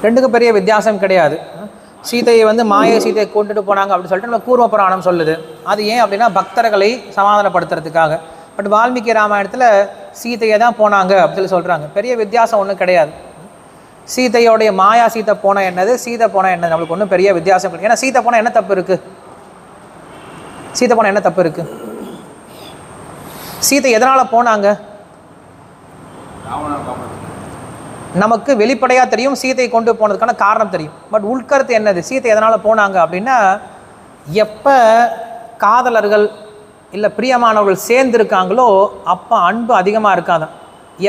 ரெண்டுக்கும் பெரிய வித்தியாசம் கிடையாது. சீதையை வந்து மாய சீதையை கொண்டுட்டு போனாங்க அப்படின்னு சொல்லிட்டு நம்ம கூர்ம புராணம் சொல்லுது. அது ஏன் அப்படின்னா பக்தர்களை சமாதானப்படுத்துறதுக்காக. பட் வால்மீகி ராமாயணத்தில் சீதையை தான் போனாங்க அப்படின்னு சொல்லி சொல்கிறாங்க. பெரிய வித்தியாசம் ஒன்றும் கிடையாது. சீதையோடைய மாயா சீதை போனால் என்னது, சீதை போனால் என்னது, நம்மளுக்கு ஒன்றும் பெரிய வித்தியாசம் கிடையாது. ஏன்னா சீதை போனால் என்ன தப்பு இருக்குது? சீதை போனால் என்ன தப்பு இருக்குது? சீதை எதனால் போனாங்க? நமக்கு வெளிப்படையாக தெரியும் சீதையை கொண்டு போனதுக்கான காரணம் தெரியும். பட் உள்கருத்து என்னது? சீதை எதனால் போனாங்க அப்படின்னா, எப்போ காதலர்கள் இல்லை பிரியமானவர்கள் சேர்ந்துருக்காங்களோ அப்போ அன்பு அதிகமாக இருக்காதான்.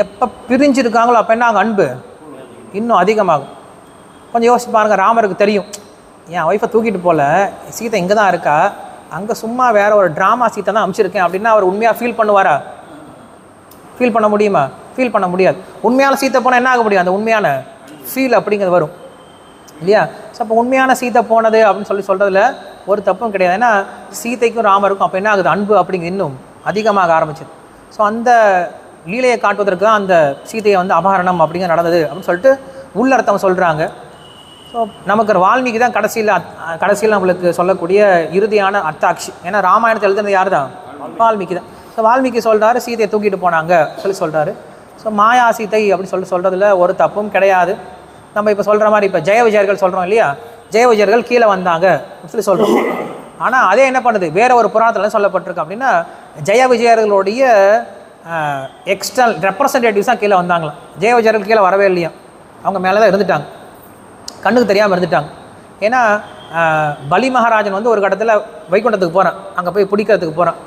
எப்போ பிரிஞ்சிருக்காங்களோ அப்போ என்ன ஆகும்? அன்பு இன்னும் அதிகமாகும். கொஞ்சம் யோசிச்சு பாருங்கள். ராமருக்கு தெரியும் என் ஒய்ஃபை தூக்கிட்டு போல, சீதை இங்கே தான் இருக்கா, அங்கே சும்மா வேற ஒரு ட்ராமா சீத்தை தான் அனுப்பிச்சிருக்கேன் அப்படின்னா அவர் உண்மையாக ஃபீல் பண்ணுவாரா? ஃபீல் பண்ண முடியுமா? ஃபீல் பண்ண முடியாது. உண்மையான சீத்தை போனால் என்ன ஆக முடியும்? அந்த உண்மையான ஃபீல் அப்படிங்கிறது வரும் இல்லையா? ஸோ அப்போ உண்மையான சீத்தை போனது அப்படின்னு சொல்கிறதுல ஒரு தப்பும் கிடையாது. ஏன்னா சீதைக்கும் ராமருக்கும் அப்போ என்ன ஆகுது? அன்பு அப்படிங்கிறது இன்னும் அதிகமாக ஆரம்பிச்சது. ஸோ அந்த லீலையை காட்டுவதற்கு தான் அந்த சீதையை வந்து அபகரணம் அப்படிங்கிற நடந்தது அப்படின்னு சொல்லிட்டு உள்ளர்த்தம் சொல்கிறாங்க. ஸோ நமக்கு வால்மீகி தான் கடைசியில் நம்மளுக்கு சொல்லக்கூடிய இறுதியான அர்த்தாட்சி. ஏன்னா ராமாயணத்தை எழுதுனது யார் தான்? வால்மீகி தான். ஸோ வால்மீகி சொல்கிறாரு சீதையை தூக்கிட்டு போனாங்க சொல்கிறாரு. ஸோ மாயா சீதை அப்படின்னு சொல்கிறதுல ஒரு தப்பும் கிடையாது. நம்ம இப்போ சொல்கிற மாதிரி இப்போ ஜெய விஜயர்கள் சொல்கிறோம் இல்லையா, ஜெய விஜயர்கள் கீழே வந்தாங்க சொல்லி சொல்கிறோம். ஆனால் அதே என்ன பண்ணுது? வேற ஒரு புராணத்தில் சொல்லப்பட்டிருக்கு அப்படின்னா ஜெய விஜயர்களுடைய எக்ஸ்டர்னல் ரெப்ரசன்டேட்டிவ்ஸ் தான் கீழே வந்தாங்களாம். ஜெய விஜயர்கள் கீழே வரவே இல்லையா, அவங்க மேலே தான் இருந்துட்டாங்க, கண்ணுக்கு தெரியாமல் இருந்துட்டாங்க. ஏன்னா பலி மகாராஜன் வந்து ஒரு கட்டத்தில் வைகுண்டத்துக்கு போகிறான், அங்கே போய் பிடிக்கிறதுக்கு போகிறான்.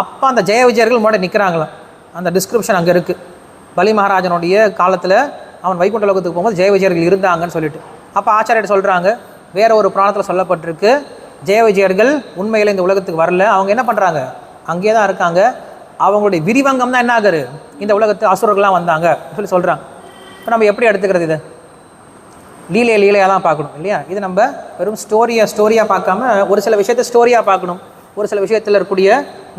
அப்போ அந்த ஜெய விஜயர்கள் முன்னாடி நிற்கிறாங்களாம். அந்த டிஸ்கிரிப்ஷன் அங்கே இருக்குது. பலி மகாராஜனுடைய காலத்தில் அவன் வைகுண்ட லோகத்துக்கு போகும்போது ஜெய விஜயர்கள் இருந்தாங்கன்னு சொல்லிட்டு. அப்போ ஆச்சாரியர் சொல்கிறாங்க வேற ஒரு புராணத்தில் சொல்லப்பட்டிருக்கு ஜெய விஜயர்கள் உண்மையில் இந்த உலகத்துக்கு வரல, அவங்க என்ன பண்ணுறாங்க? அங்கேயே தான் இருக்காங்க. அவங்களுடைய விரிவங்கம் தான் என்ன ஆகுது? இந்த உலகத்து அசுரர்கள்லாம் வந்தாங்க சொல்லி சொல்கிறாங்க. இப்போ நம்ம எப்படி எடுத்துக்கிறது? இதை லீலையாக தான் பார்க்கணும் இல்லையா? இது நம்ம வெறும் ஸ்டோரியாக பார்க்காம ஒரு சில விஷயத்தை ஸ்டோரியாக பார்க்கணும். ஒரு சில விஷயத்தில் இருக்கக்கூடிய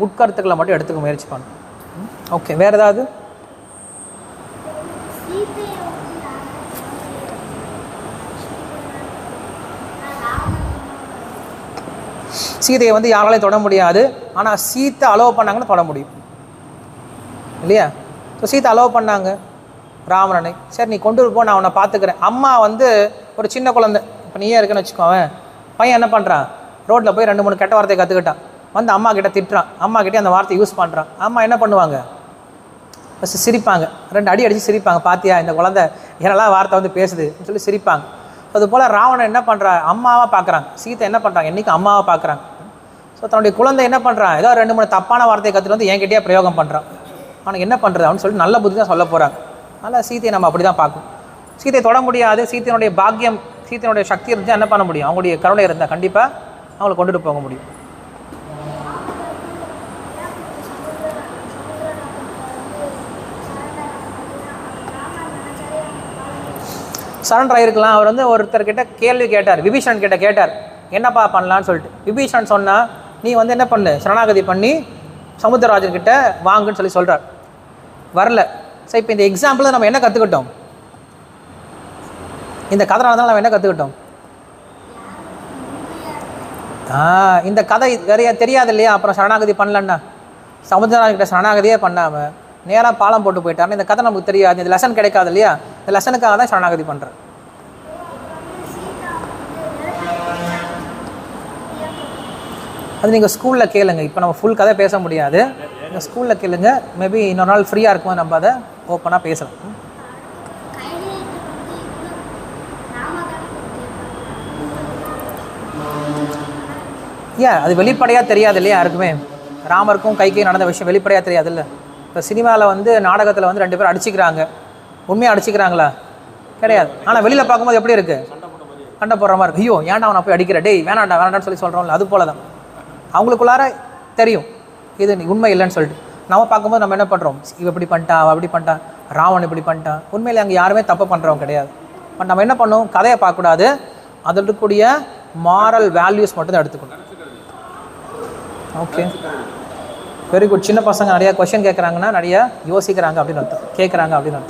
உட்கருத்துக்களை மட்டும் எடுத்துக்க முயற்சி பண்ணணும். ஓகே, வேறு ஏதாவது? சீதையை வந்து யாராலையும் தொட முடியாது. ஆனால் சீத்தை அலோவ் பண்ணாங்கன்னு தொட முடியும் இல்லையா? ஸோ சீத்தை அலோவ் பண்ணாங்க ராவணனை. சரி நீ கொண்டு போ, நான் அவனை பார்த்துக்கிறேன். அம்மா வந்து ஒரு சின்ன குழந்தை, இப்போ நீயே இருக்குன்னு வச்சுக்கோவேன். பையன் என்ன பண்ணுறான்? ரோட்டில் போய் 2-3 கெட்ட வார்த்தையை கற்றுக்கிட்டான். வந்து அம்மா கிட்ட திட்டுறான், அம்மா கிட்டே அந்த வார்த்தையை யூஸ் பண்ணுறான். அம்மா என்ன பண்ணுவாங்க? ஃபஸ்ட்டு சிரிப்பாங்க, 2 அடி அடித்து சிரிப்பாங்க. பார்த்தியா இந்த குழந்தை என்னெல்லாம் வார்த்தை வந்து பேசுதுன்னு சொல்லி சிரிப்பாங்க. அதுபோல் ராவணன் என்ன பண்ணுறான்? அம்மாவாக பார்க்குறாங்க. சீத்தை என்ன பண்ணுறாங்க? என்றைக்கு அம்மாவாக பார்க்குறாங்க. ஸோ தன்னுடைய குழந்தை என்ன பண்ணுறான்? ஏதோ 2-3 தப்பான வார்த்தையை கற்றுட்டு வந்து என்கிட்டயே பிரயோகம் பண்ணுறான். அவனுக்கு என்ன பண்ணுறது அப்படின்னு சொல்லிட்டு நல்ல புத்தி தான் சொல்ல போகிறாங்க. அதனால் சீத்தையை நம்ம அப்படி தான் பார்க்கணும். சீத்தையை தொட முடியாது. சீத்தையினுடைய பாக்கியம், சீத்தையினுடைய சக்தி இருந்தால் என்ன பண்ண முடியும்? அவங்களுடைய கருணை இருந்தால் கண்டிப்பாக அவங்களை கொண்டுட்டு போக முடியும். சரண்டர் ஆகிருக்கலாம். அவர் வந்து ஒருத்தர்கிட்ட கேள்வி கேட்டார், விபீஷணன் கிட்ட கேட்டார் என்னப்பா பண்ணலான்னு சொல்லிட்டு. விபீஷணன் சொன்னால் நீ வந்து என்ன பண்ணு, சரணாகதி பண்ணி சமுத்திரராஜன்கிட்ட வாங்குன்னு சொல்லி சொல்கிறார். வரல. ஸோ இப்போ இந்த எக்ஸாம்பிள் நம்ம என்ன கற்றுக்கிட்டோம்? இந்த கதை நடந்தாலும் நம்ம என்ன கற்றுக்கிட்டோம்? இந்த கதை நிறைய தெரியாது இல்லையா? அப்புறம் சரணாகதி பண்ணலன்னா சமுத்திரராஜன்கிட்ட சரணாகதியே பண்ணாமல் நேராக பாலம் போட்டு போயிட்டாருன்னா இந்த கதை நமக்கு தெரியாது, இந்த லெசன் கிடைக்காது இல்லையா? இந்த லெசனுக்காக தான் சரணாகதி பண்ணுறேன். அது நீங்கள் ஸ்கூலில் கேளுங்க. இப்போ நம்ம ஃபுல் கதை பேச முடியாது. நீங்கள் ஸ்கூலில் கேளுங்க. மேபி இன்னொரு நாள் ஃப்ரீயாக இருக்கும்போது நம்ம அதை ஓப்பனாக பேசலாம். அது வெளிப்படையாக தெரியாது இல்லையா யாருக்குமே? ராமருக்கும் கைக்கு நடந்த விஷயம் வெளிப்படையாக தெரியாது இல்லை? இப்போ சினிமாவில் வந்து நாடகத்தில் வந்து 2 பேர் அடிச்சிக்கிறாங்க. உண்மையாக அடிச்சிக்கிறாங்களா? கிடையாது. ஆனால் வெளியில் பார்க்கும்போது எப்படி இருக்குது? சண்டை போடுற மாதிரி இருக்குது. ஐயோ ஏன்டா அவனை போய் அடிக்கிற, டேய் வேணாண்டான்னு சொல்லி சொல்கிறோம்ல, அது போல தான் அவங்களுக்குள்ளார தெரியும் இது உண்மை இல்லைன்னு சொல்லிட்டு. நம்ம பார்க்கும்போது நம்ம என்ன பண்ணுறோம்? இவ இப்படி பண்ணிட்டான், அவள் அப்படி பண்ணிட்டான், ராவன் இப்படி பண்ணிட்டான். உண்மையில் அங்கே யாருமே தப்பு பண்ணுறவங்க கிடையாது. பட் நம்ம என்ன பண்ணோம்? கதையை பார்க்கக்கூடாது, அதில் இருக்கக்கூடிய மாரல் வேல்யூஸ் மட்டும் தான் எடுத்துக்கணும். Okay, very good. சின்ன பசங்க நிறையா கொஸ்டின் கேட்குறாங்கன்னா நிறையா யோசிக்கிறாங்க அப்படின்னு அர்த்தம், கேட்குறாங்க அப்படின்னு அர்த்தம்.